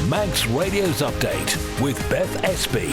Manx Radio's Update with Beth Espey.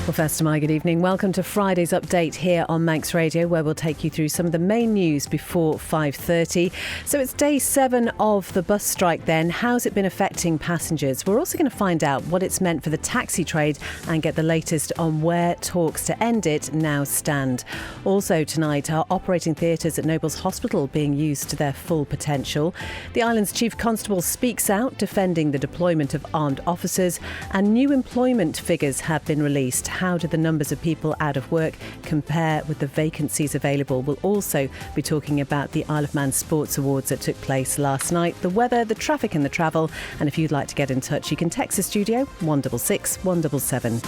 Well, first, my good evening. Welcome to Friday's update here on Manx Radio, where we'll take you through some of the main news before 5:30. So it's day 7 of the bus strike then. How's it been affecting passengers? We're also going to find out what it's meant for the taxi trade and get the latest on where talks to end it now stand. Also tonight, are operating theatres at Nobles Hospital being used to their full potential? The island's Chief Constable speaks out, defending the deployment of armed officers, and new employment figures have been released. How do the numbers of people out of work compare with the vacancies available? We'll also be talking about the Isle of Man Sports Awards that took place last night, the weather, the traffic and the travel. And if you'd like to get in touch, you can text the studio 166 177.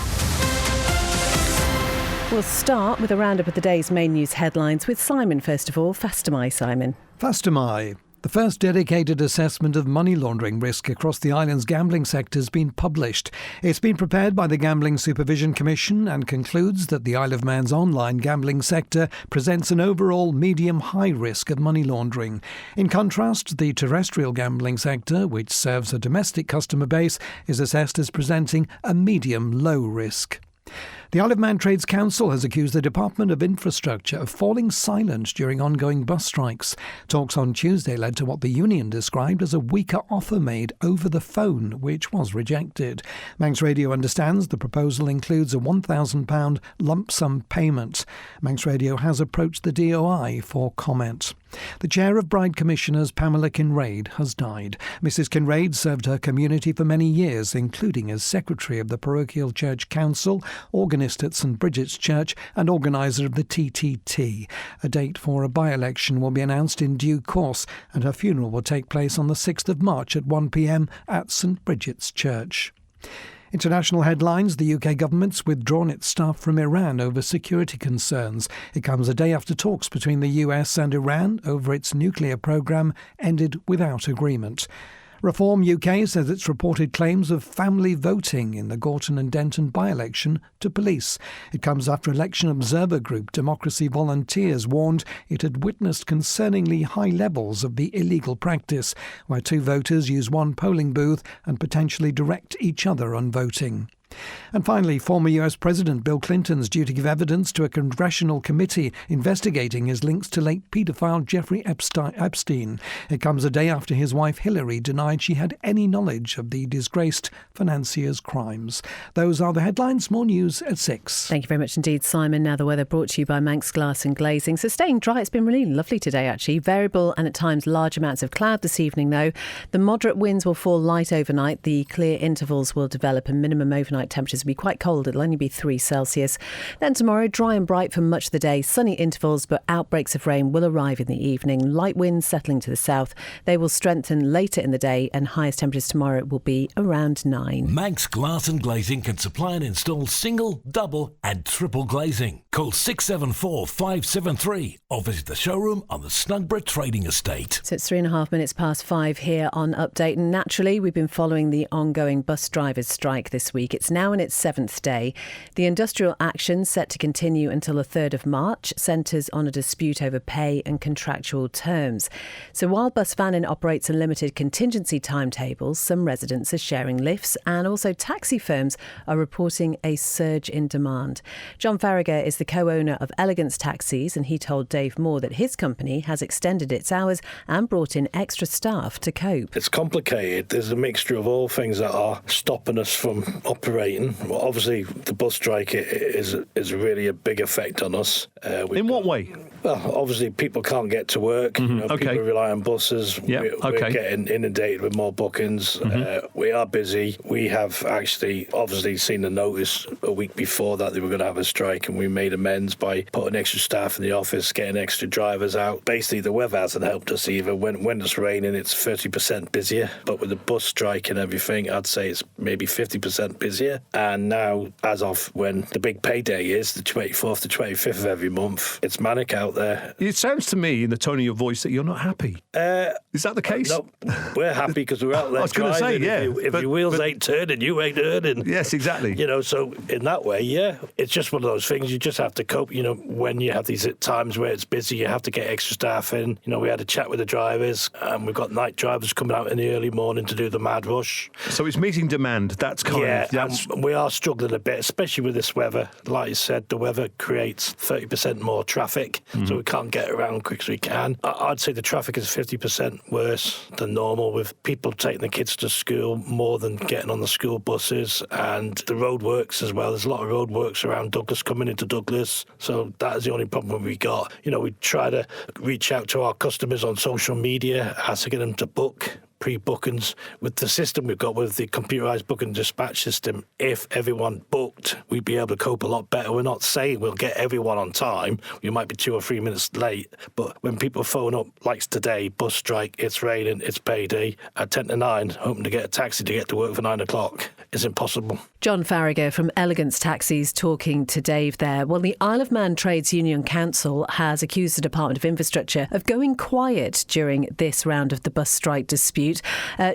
We'll start with a roundup of the day's main news headlines with Simon first of all. Fastamai, Simon. Fastamai. The first dedicated assessment of money laundering risk across the island's gambling sector has been published. It's been prepared by the Gambling Supervision Commission and concludes that the Isle of Man's online gambling sector presents an overall medium-high risk of money laundering. In contrast, the terrestrial gambling sector, which serves a domestic customer base, is assessed as presenting a medium-low risk. The Isle of Man Trades Council has accused the Department of Infrastructure of falling silent during ongoing bus strikes. Talks on Tuesday led to what the union described as a weaker offer made over the phone, which was rejected. Manx Radio understands the proposal includes a £1,000 lump sum payment. Manx Radio has approached the DOI for comment. The chair of Bride Commissioners, Pamela Kinraid, has died. Mrs Kinraid served her community for many years, including as secretary of the Parochial Church Council, organist at St Bridget's Church and organiser of the TTT. A date for a by-election will be announced in due course, and her funeral will take place on the 6th of March at 1 p.m. at St Bridget's Church. International headlines. The UK government's withdrawn its staff from Iran over security concerns. It comes a day after talks between the US and Iran over its nuclear programme ended without agreement. Reform UK says its reported claims of family voting in the Gorton and Denton by-election to police. It comes after election observer group Democracy Volunteers warned it had witnessed concerningly high levels of the illegal practice, where 2 voters use 1 polling booth and potentially direct each other on voting. And finally, former US President Bill Clinton's due to give evidence to a congressional committee investigating his links to late paedophile Jeffrey Epstein. It comes a day after his wife Hillary denied she had any knowledge of the disgraced financier's crimes. Those are the headlines. More news at 6. Thank you very much indeed, Simon. Now the weather brought to you by Manx Glass and Glazing. So staying dry, it's been really lovely today actually. Variable and at times large amounts of cloud this evening though. The moderate winds will fall light overnight. The clear intervals will develop and minimum overnight temperatures will be quite cold. It'll only be 3 Celsius. Then tomorrow, dry and bright for much of the day. Sunny intervals, but outbreaks of rain will arrive in the evening. Light winds settling to the south. They will strengthen later in the day and highest temperatures tomorrow will be around 9. Manx Glass and Glazing can supply and install single, double and triple glazing. Call 674 573 or visit the showroom on the Snugborough Trading Estate. So it's 3.5 minutes past 5 here on Update. And naturally, we've been following the ongoing bus drivers' strike this week. It's now in its 7th day. The industrial action, set to continue until the 3rd of March, centres on a dispute over pay and contractual terms. So while Bus Vannin operates on limited contingency timetables, some residents are sharing lifts and also taxi firms are reporting a surge in demand. John Farragher is the co-owner of Elegance Taxis and he told Dave Moore that his company has extended its hours and brought in extra staff to cope. It's complicated. There's a mixture of all things that are stopping us from operating. Well, obviously, the bus strike is really a big effect on us. In what way? Well, obviously, people can't get to work. People rely on buses. Yeah. We're getting inundated with more bookings. We are busy. We have actually obviously seen the notice a week before that they were going to have a strike, and we made amends by putting extra staff in the office, getting extra drivers out. Basically, the weather hasn't helped us either. When it's raining, it's 30% busier. But with the bus strike and everything, I'd say it's maybe 50% busier. year. And now, as of when the big payday is, the 24th to 25th of every month, it's manic out there. It sounds to me, in the tone of your voice, that you're not happy. Is that the case? No, we're happy because we're out there I was going to say, driving. yeah. If your wheels ain't turning, you ain't earning. Yes, exactly. So in that way, yeah, it's just one of those things. You just have to cope. When you have these times where it's busy, you have to get extra staff in. We had a chat with the drivers, and we've got night drivers coming out in the early morning to do the mad rush. So it's meeting demand. That's and we are struggling a bit, especially with this weather. Like you said, the weather creates 30% more traffic, so we can't get around quick as we can. I'd say the traffic is 50% worse than normal, with people taking the kids to school more than getting on the school buses, and the road works as well. There's a lot of road works around Douglas, coming into Douglas, so that is the only problem we got. We try to reach out to our customers on social media, asking them to book pre-bookings. With the system we've got with the computerised booking dispatch system, if everyone booked, we'd be able to cope a lot better. We're not saying we'll get everyone on time. We might be 2 or 3 minutes late, but when people phone up, like today, bus strike, it's raining, it's payday, at 10 to 9, hoping to get a taxi to get to work for 9 o'clock, it's impossible. John Farragher from Elegance Taxis talking to Dave there. Well, the Isle of Man Trades Union Council has accused the Department of Infrastructure of going quiet during this round of the bus strike dispute.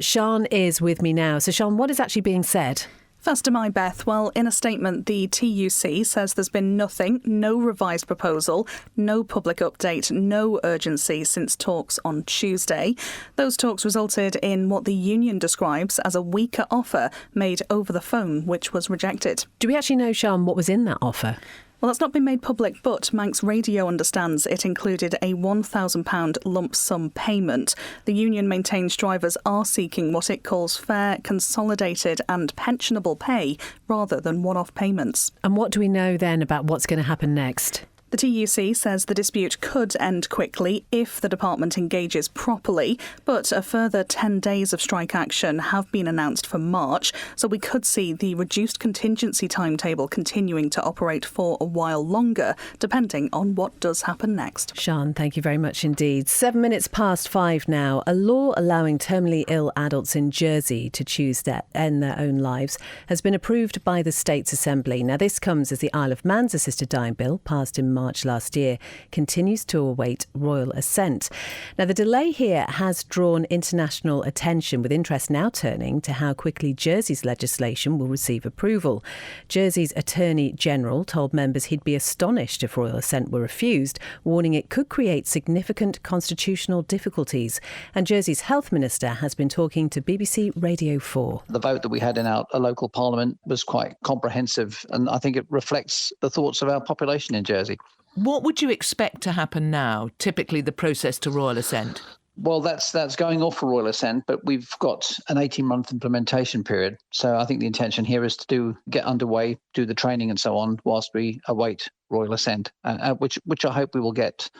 Sian is with me now. So, Sian, what is actually being said? First am I, Beth. Well, in a statement, the TUC says there's been no revised proposal, no public update, no urgency since talks on Tuesday. Those talks resulted in what the union describes as a weaker offer made over the phone, which was rejected. Do we actually know, Sian, what was in that offer? Well, that's not been made public, but Manx Radio understands it included a £1,000 lump sum payment. The union maintains drivers are seeking what it calls fair, consolidated and pensionable pay rather than one-off payments. And what do we know then about what's going to happen next? The TUC says the dispute could end quickly if the department engages properly, but a further 10 days of strike action have been announced for March, so we could see the reduced contingency timetable continuing to operate for a while longer, depending on what does happen next. Sian, thank you very much indeed. 7 minutes past 5 now. A law allowing terminally ill adults in Jersey to choose to end their own lives has been approved by the State's Assembly. Now, this comes as the Isle of Man's Assisted Dying Bill, passed in March last year, continues to await royal assent. Now, the delay here has drawn international attention, with interest now turning to how quickly Jersey's legislation will receive approval. Jersey's Attorney General told members he'd be astonished if royal assent were refused, warning it could create significant constitutional difficulties. And Jersey's Health Minister has been talking to BBC Radio 4. The vote that we had in our local parliament was quite comprehensive, and I think it reflects the thoughts of our population in Jersey. What would you expect to happen now, typically the process to royal assent? Well, that's going off for royal assent, but we've got an 18-month implementation period. So I think the intention here is to get underway, do the training and so on, whilst we await royal assent, which I hope we will get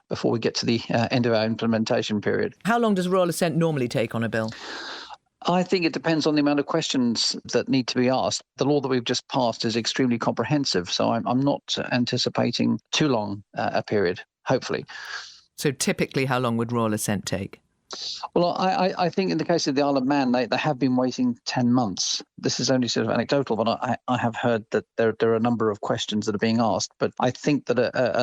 before we get to the end of our implementation period. How long does royal assent normally take on a bill? I think it depends on the amount of questions that need to be asked. The law that we've just passed is extremely comprehensive, so I'm not anticipating too long a period, hopefully. So typically, how long would royal assent take? Well, I think in the case of the Isle of Man, they have been waiting 10 months. This is only sort of anecdotal, but I have heard that there are a number of questions that are being asked. But I think that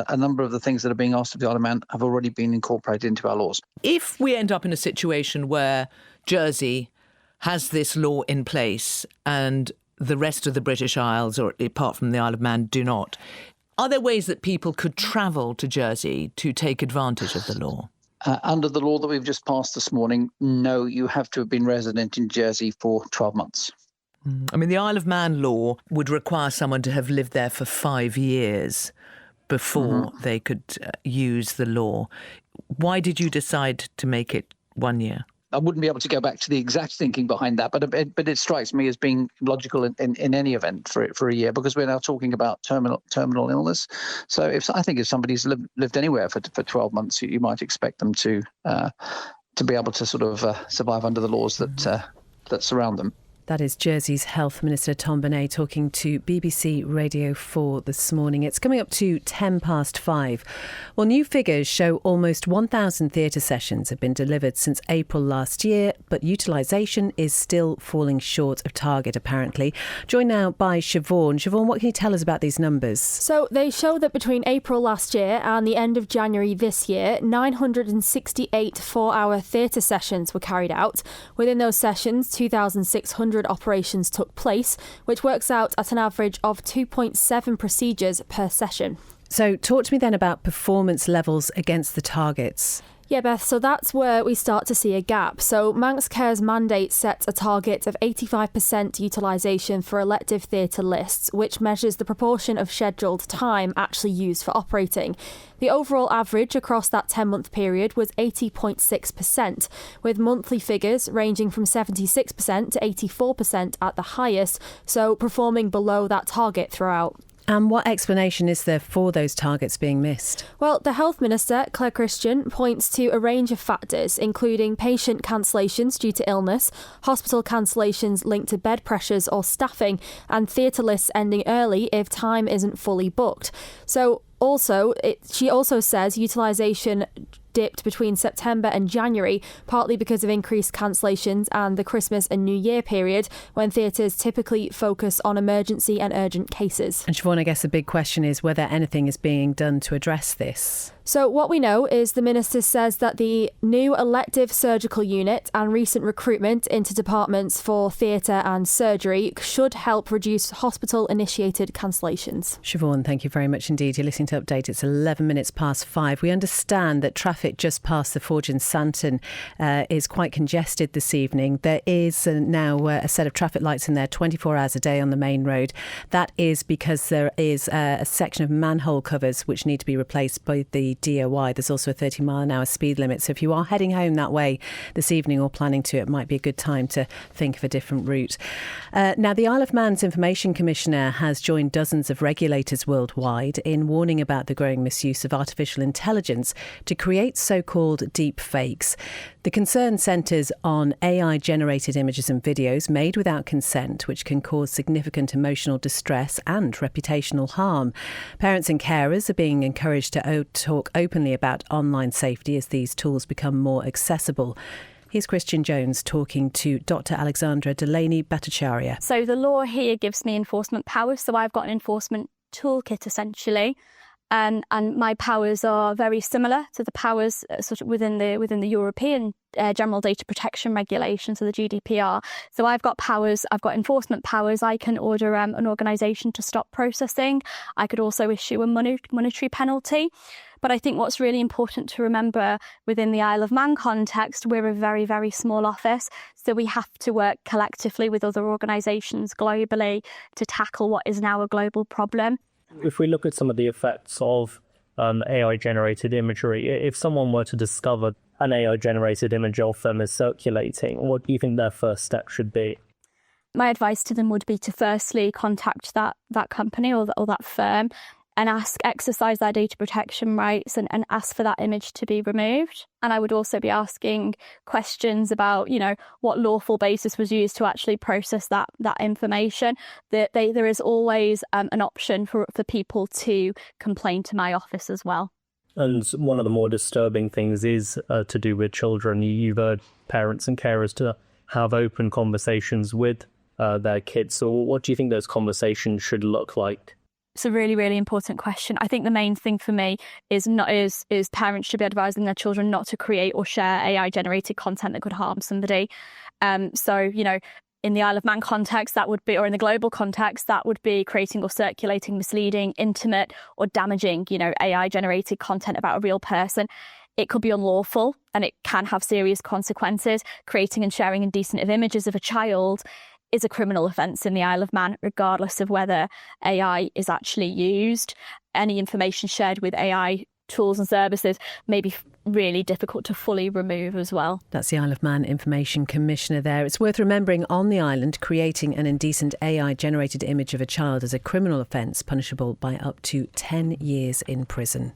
a number of the things that are being asked of the Isle of Man have already been incorporated into our laws. If we end up in a situation where Jersey has this law in place and the rest of the British Isles, or apart from the Isle of Man, do not, are there ways that people could travel to Jersey to take advantage of the law? Under the law that we've just passed this morning, no, you have to have been resident in Jersey for 12 months. I mean, the Isle of Man law would require someone to have lived there for 5 years before they could use the law. Why did you decide to make it 1 year? I wouldn't be able to go back to the exact thinking behind that, but it strikes me as being logical in any event for a year, because we're now talking about terminal illness. So I think if somebody's lived anywhere for 12 months, you might expect them to be able to sort of survive under the laws that surround them. That is Jersey's Health Minister Tom Bonet talking to BBC Radio 4 this morning. It's coming up to 5:10. Well, new figures show almost 1,000 theatre sessions have been delivered since April last year, but utilisation is still falling short of target, apparently. Joined now by Siobhan. Siobhan, what can you tell us about these numbers? So they show that between April last year and the end of January this year, 968 4-hour theatre sessions were carried out. Within those sessions, 2,600 operations took place, which works out at an average of 2.7 procedures per session. So talk to me then about performance levels against the targets. Yeah, Beth, so that's where we start to see a gap. So Manx Care's mandate sets a target of 85% utilisation for elective theatre lists, which measures the proportion of scheduled time actually used for operating. The overall average across that 10-month period was 80.6%, with monthly figures ranging from 76% to 84% at the highest, so performing below that target throughout. And what explanation is there for those targets being missed? Well, the Health Minister, Claire Christian, points to a range of factors, including patient cancellations due to illness, hospital cancellations linked to bed pressures or staffing, and theatre lists ending early if time isn't fully booked. So she also says utilisation dipped between September and January, partly because of increased cancellations and the Christmas and New Year period, when theatres typically focus on emergency and urgent cases. And Siobhan, I guess the big question is whether anything is being done to address this. So what we know is the Minister says that the new elective surgical unit and recent recruitment into departments for theatre and surgery should help reduce hospital-initiated cancellations. Siobhan, thank you very much indeed. You're listening to Update. It's 5:11. We understand that traffic just past the Forge and Santon is quite congested this evening. There is now a set of traffic lights in there 24 hours a day on the main road. That is because there is a section of manhole covers which need to be replaced by the DOI. There's also a 30-mile-an-hour speed limit. So if you are heading home that way this evening or planning to, it might be a good time to think of a different route. Now, the Isle of Man's Information Commissioner has joined dozens of regulators worldwide in warning about the growing misuse of artificial intelligence to create so-called deep fakes. The concern centres on AI-generated images and videos made without consent, which can cause significant emotional distress and reputational harm. Parents and carers are being encouraged to talk openly about online safety as these tools become more accessible. Here's Christian Jones talking to Dr. Alexandra Delaney Bhattacharya. So the law here gives me enforcement powers. So I've got an enforcement toolkit essentially. And my powers are very similar to the powers sort of within the European General Data Protection Regulations, so the GDPR. So I've got powers, I've got enforcement powers. I can order an organisation to stop processing. I could also issue a monetary penalty. But I think what's really important to remember within the Isle of Man context, we're a very, very small office. So we have to work collectively with other organisations globally to tackle what is now a global problem. If we look at some of the effects of AI-generated imagery, if someone were to discover an AI-generated image of them is circulating, what do you think their first step should be? My advice to them would be to firstly contact that company or that firm and exercise their data protection rights and ask for that image to be removed. And I would also be asking questions about, what lawful basis was used to actually process that information. There is always an option for people to complain to my office as well. And one of the more disturbing things is to do with children. You've urged parents and carers to have open conversations with their kids. So what do you think those conversations should look like? It's a really, really important question. I think the main thing for me is parents should be advising their children not to create or share AI-generated content that could harm somebody. So, in the Isle of Man context, that would be, or in the global context, that would be creating or circulating misleading, intimate or damaging, AI-generated content about a real person. It could be unlawful and it can have serious consequences. Creating and sharing indecent images of a child is a criminal offence in the Isle of Man, regardless of whether AI is actually used. Any information shared with AI tools and services may be really difficult to fully remove as well. That's the Isle of Man Information Commissioner there. It's worth remembering on the island, creating an indecent AI-generated image of a child is a criminal offence punishable by up to 10 years in prison.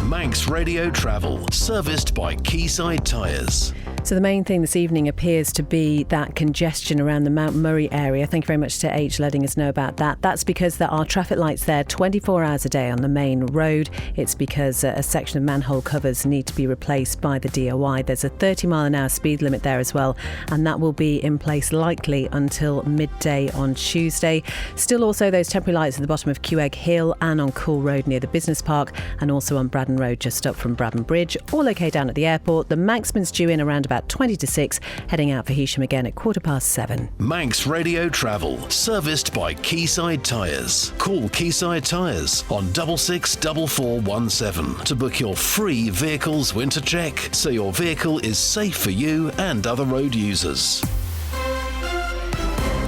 Manx Radio Travel, serviced by Quayside Tyres. So the main thing this evening appears to be that congestion around the Mount Murray area. Thank you very much to H letting us know about that. That's because there are traffic lights there 24 hours a day on the main road. It's because a section of manhole covers need to be replaced by the DOI. There's a 30-mile-an-hour speed limit there as well, and that will be in place likely until midday on Tuesday. Still also those temporary lights at the bottom of Quegg Hill and on Cool Road near the Business Park, and also on Braddon Road just up from Braddon Bridge. All okay down at the airport. The Manxman's due in around about 20 to 6, heading out for Heysham again at 7:15. Manx Radio Travel, serviced by Quayside Tyres. Call Quayside Tyres on 664417 to book your free vehicles winter check so your vehicle is safe for you and other road users.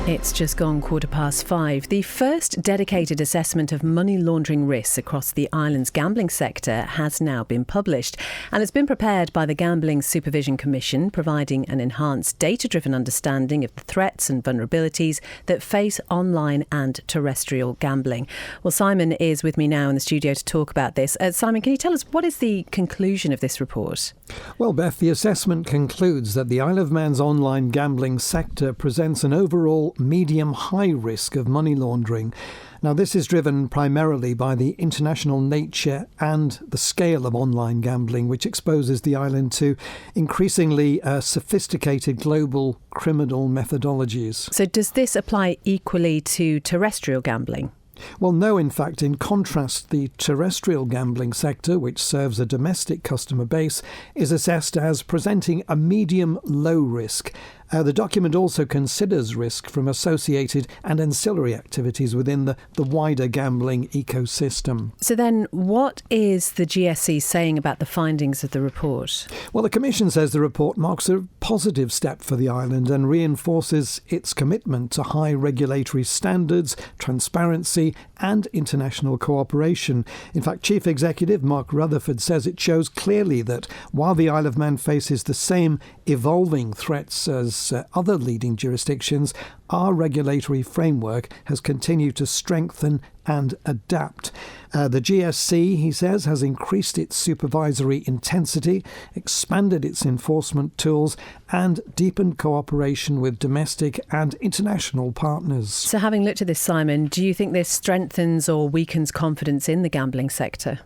It's just gone 5:15. The first dedicated assessment of money laundering risks across the island's gambling sector has now been published, and it's been prepared by the Gambling Supervision Commission, providing an enhanced data-driven understanding of the threats and vulnerabilities that face online and terrestrial gambling. Well, Simon is with me now in the studio to talk about this. Simon, can you tell us what is the conclusion of this report? Well, Beth, the assessment concludes that the Isle of Man's online gambling sector presents an overall medium-high risk of money laundering. Now, this is driven primarily by the international nature and the scale of online gambling, which exposes the island to increasingly sophisticated global criminal methodologies. So does this apply equally to terrestrial gambling? Well, no, in fact. In contrast, the terrestrial gambling sector, which serves a domestic customer base, is assessed as presenting a medium-low risk. The document also considers risk from associated and ancillary activities within the wider gambling ecosystem. So then what is the GSC saying about the findings of the report? Well, the Commission says the report marks a positive step for the island and reinforces its commitment to high regulatory standards, transparency and international cooperation. In fact, Chief Executive Mark Rutherford says it shows clearly that while the Isle of Man faces the same evolving threats as other leading jurisdictions, our regulatory framework has continued to strengthen and adapt. The GSC, he says, has increased its supervisory intensity, expanded its enforcement tools, and deepened cooperation with domestic and international partners. So having looked at this, Simon, do you think this strengthens or weakens confidence in the gambling sector?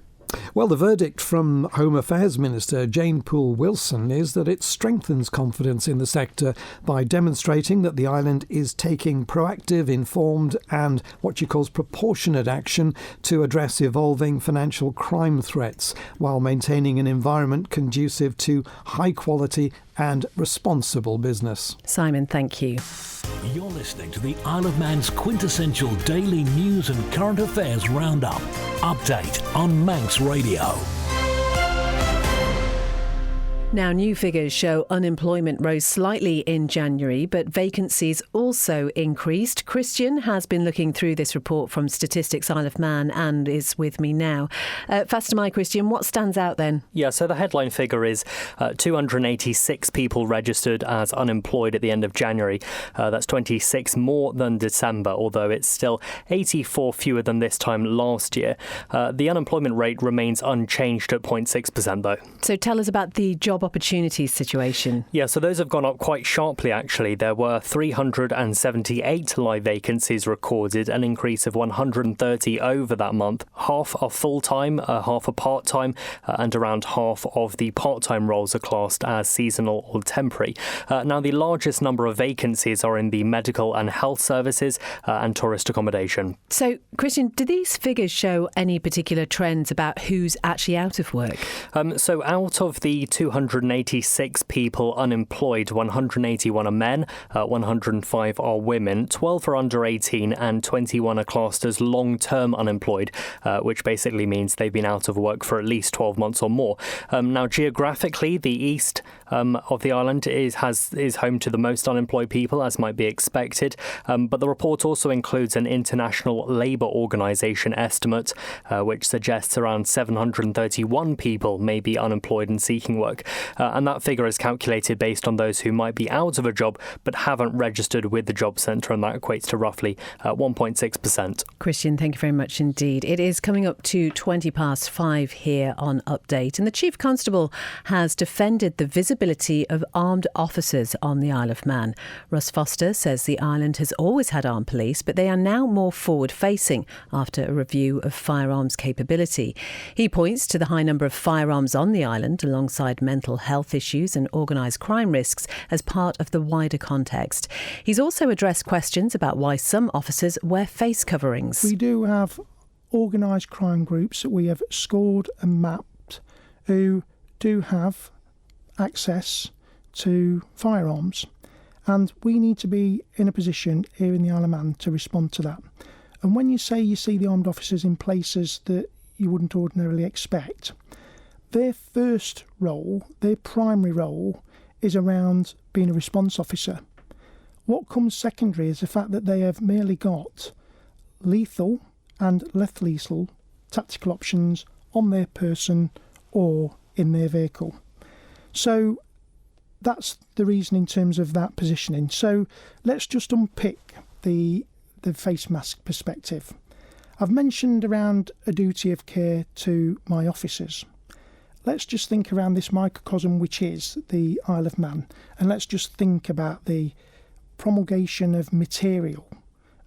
Well, the verdict from Home Affairs Minister Jane Poole-Wilson is that it strengthens confidence in the sector by demonstrating that the island is taking proactive, informed and what she calls proportionate action to address evolving financial crime threats while maintaining an environment conducive to high quality and responsible business. Simon, thank you. You're listening to the Isle of Man's quintessential daily news and current affairs roundup. Update on Manx Radio. Now, new figures show unemployment rose slightly in January, but vacancies also increased. Christian has been looking through this report from Statistics Isle of Man and is with me now. Faster my Christian, what stands out then? Yeah, so the headline figure is 286 people registered as unemployed at the end of January. That's 26 more than December, although it's still 84 fewer than this time last year. The unemployment rate remains unchanged at 0.6% though. So tell us about the job opportunities situation. Yeah, so those have gone up quite sharply actually. There were 378 live vacancies recorded, an increase of 130 over that month. Half are full-time, half are part-time, and around half of the part-time roles are classed as seasonal or temporary. Now, the largest number of vacancies are in the medical and health services and tourist accommodation. So, Christian, do these figures show any particular trends about who's actually out of work? So out of the 286 people unemployed, 181 are men, 105 are women, 12 are under 18 and 21 are classed as long-term unemployed, which basically means they've been out of work for at least 12 months or more. Now, geographically, the east of the island is home to the most unemployed people, as might be expected. But the report also includes an International Labour Organisation estimate, which suggests around 731 people may be unemployed and seeking work. and that figure is calculated based on those who might be out of a job but haven't registered with the job centre, and that equates to roughly 1.6%. Christian, thank you very much indeed. It is coming up to 5:20 here on Update, and the Chief Constable has defended the visibility of armed officers on the Isle of Man. Russ Foster says the island has always had armed police, but they are now more forward-facing after a review of firearms capability. He points to the high number of firearms on the island alongside mental health issues and organised crime risks as part of the wider context. He's also addressed questions about why some officers wear face coverings. We do have organised crime groups that we have scored and mapped who do have access to firearms, and we need to be in a position here in the Isle of Man to respond to that. And when you say you see the armed officers in places that you wouldn't ordinarily expect, their first role, their primary role, is around being a response officer. What comes secondary is the fact that they have merely got lethal and less lethal tactical options on their person or in their vehicle. So that's the reason in terms of that positioning. So let's just unpick the face mask perspective. I've mentioned around a duty of care to my officers. Let's just think around this microcosm which is the Isle of Man, and let's just think about the promulgation of material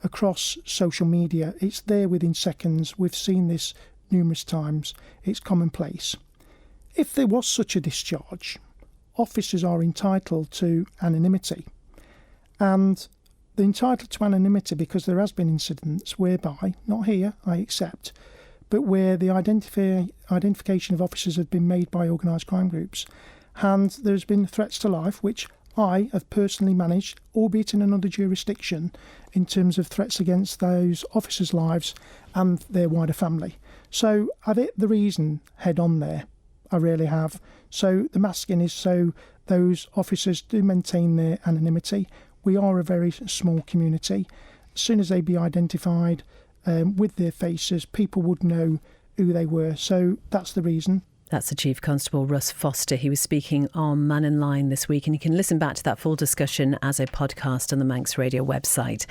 across social media. It's there within seconds. We've seen this numerous times. It's commonplace. If there was such a discharge, officers are entitled to anonymity. And they're entitled to anonymity because there has been incidents whereby, not here, I accept, but where the identification of officers have been made by organised crime groups, and there's been threats to life, which I have personally managed, albeit in another jurisdiction, in terms of threats against those officers' lives and their wider family. So I've hit the reason head on there. I really have. So the masking is so those officers do maintain their anonymity. We are a very small community. As soon as they be identified with their faces, people would know who they were. So that's the reason. That's the Chief Constable, Russ Foster. He was speaking on Man in Line this week, and you can listen back to that full discussion as a podcast on the Manx Radio website.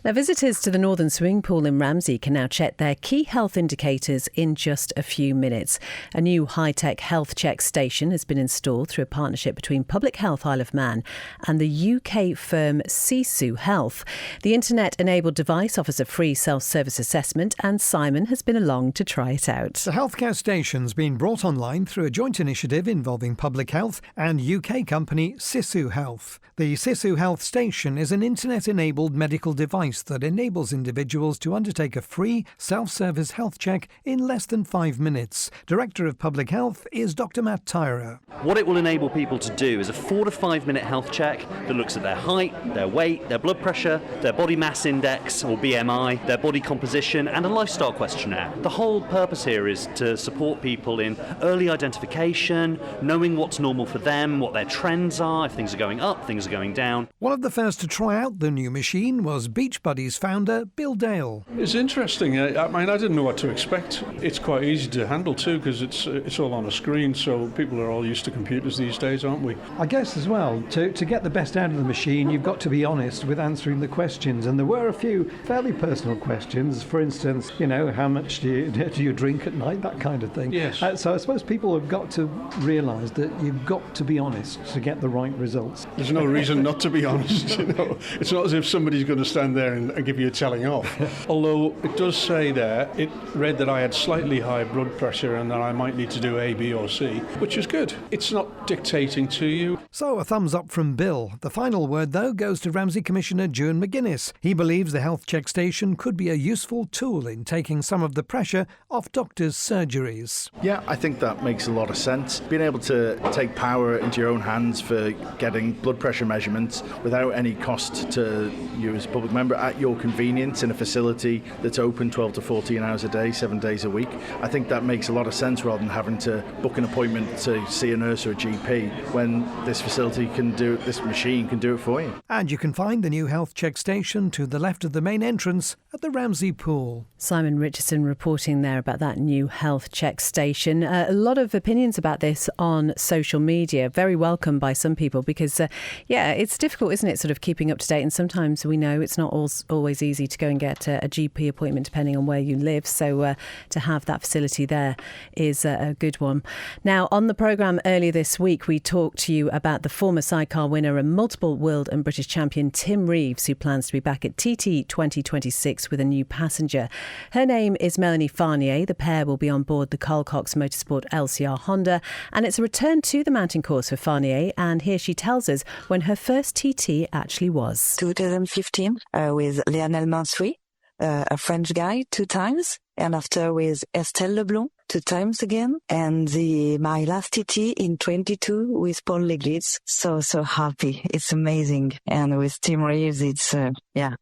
Now, visitors to the Northern Swimming Pool in Ramsey can now check their key health indicators in just a few minutes. A new high-tech health check station has been installed through a partnership between Public Health Isle of Man and the UK firm Sisu Health. The internet-enabled device offers a free self-service assessment, and Simon has been along to try it out. The healthcare station's been brought online through a joint initiative involving Public Health and UK company Sisu Health. The Sisu Health station is an internet-enabled medical device that enables individuals to undertake a free self-service health check in less than 5 minutes. Director of Public Health is Dr. Matt Tyrer. What it will enable people to do is a 4 to 5 minute health check that looks at their height, their weight, their blood pressure, their body mass index or BMI, their body composition, and a lifestyle questionnaire. The whole purpose here is to support people in early identification, knowing what's normal for them, what their trends are, if things are going up, things are going down. One of the first to try out the new machine was Beachbuddy's founder, Bill Dale. It's interesting. I didn't know what to expect. It's quite easy to handle too because it's all on a screen, so people are all used to computers these days, aren't we? I guess as well, to get the best out of the machine, you've got to be honest with answering the questions, and there were a few fairly personal questions. For instance, how much do you drink at night, that kind of thing. Yes. So I suppose people have got to realise that you've got to be honest to get the right results. There's no reason not to be honest. It's not as if somebody's going to stand there and give you a telling off. Although it does say there, it read that I had slightly high blood pressure and that I might need to do A, B or C, which is good. It's not dictating to you. So a thumbs up from Bill. The final word, though, goes to Ramsey Commissioner Juan McGuinness. He believes the health check station could be a useful tool in taking some of the pressure off doctors' surgeries. Yeah, I think that makes a lot of sense. Being able to take power into your own hands for getting blood pressure measurements without any cost to you as a public member at your convenience in a facility that's open 12 to 14 hours a day, 7 days a week. I think that makes a lot of sense rather than having to book an appointment to see a nurse or a GP when this facility can do it, this machine can do it for you. And you can find the new health check station to the left of the main entrance at the Ramsey Pool. Simon Richardson reporting there about that new health check station. lot of opinions about this on social media, very welcome by some people because, it's difficult, isn't it, sort of keeping up to date. And sometimes we know it's not always easy to go and get a GP appointment depending on where you live. So to have that facility there is a good one. Now, on the programme earlier this week, we talked to you about the former sidecar winner and multiple world and British champion Tim Reeves, who plans to be back at TT 2026 with a new passenger. Her name is Melanie Farnier. The pair will be on board the Carl Cox Motorsport LCR Honda, and it's a return to the mountain course for Farnier. And here she tells us when her first TT actually was. 2015 with Lionel Mansoui, a French guy, 2 times, and after with Estelle Leblond 2 times again, and my last TT in 22 with Paul Leglitz. So happy. It's amazing. And with Tim Reeves, it's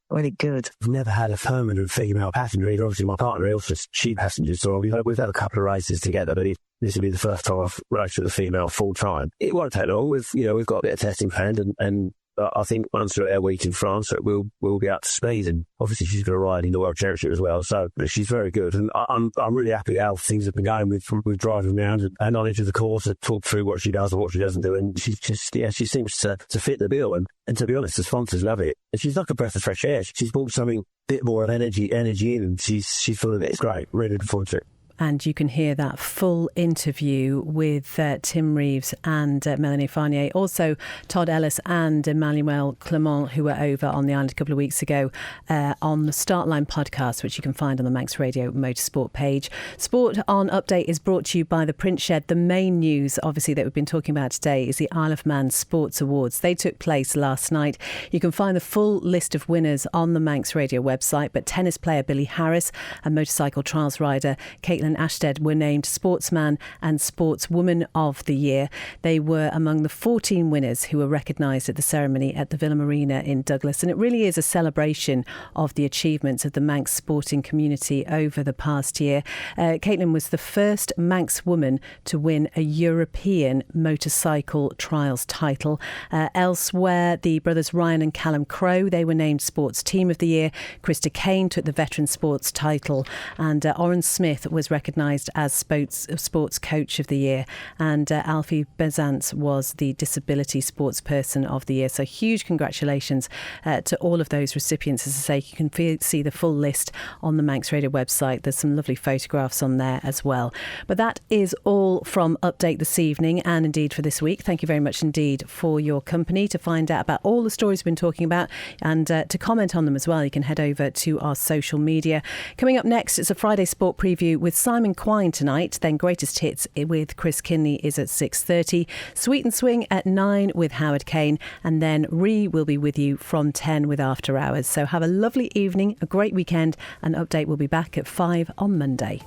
really good. I've never had a permanent female passenger either. Obviously my partner also, she's passenger, so we've had a couple of races together, but this will be the first time I've raced with a female full time. It won't take long. We've got a bit of testing planned, and I think once we're at our week in France, we'll be up to speed. And obviously she's going to ride in the World Championship as well. So she's very good. And I'm really happy how things have been going with driving around and on into the course and talk through what she does and what she doesn't do. And she's just, she seems to fit the bill. And to be honest, the sponsors love it. And she's like a breath of fresh air. She's brought something a bit more of energy in, and she's full of it. It's great. Really looking forward to it. And you can hear that full interview with Tim Reeves and Melanie Farnier. Also, Todd Ellis and Emmanuel Clement, who were over on the island a couple of weeks ago on the Startline podcast, which you can find on the Manx Radio Motorsport page. Sport on Update is brought to you by the Print Shed. The main news, obviously, that we've been talking about today is the Isle of Man Sports Awards. They took place last night. You can find the full list of winners on the Manx Radio website, but tennis player Billy Harris and motorcycle trials rider Caitlin Ashted were named Sportsman and Sportswoman of the Year. They were among the 14 winners who were recognised at the ceremony at the Villa Marina in Douglas. And it really is a celebration of the achievements of the Manx sporting community over the past year. Caitlin was the first Manx woman to win a European motorcycle trials title. Elsewhere, the brothers Ryan and Callum Crowe, they were named Sports Team of the Year. Krista Kane took the Veteran Sports title, and Oren Smith was recognised as Sports Coach of the Year, and Alfie Bezant was the Disability Sportsperson of the Year. So huge congratulations to all of those recipients. As I say, you can see the full list on the Manx Radio website. There's some lovely photographs on there as well. But that is all from Update this evening, and indeed for this week. Thank you very much indeed for your company. To find out about all the stories we've been talking about and to comment on them as well, you can head over to our social media. Coming up next, it's a Friday Sport Preview with Simon Quine tonight. Then Greatest Hits with Chris Kinley is at 6:30. Sweet and Swing at 9 with Howard Kane. And then Ree will be with you from 10 with After Hours. So have a lovely evening, a great weekend, and Update will be back at 5 on Monday.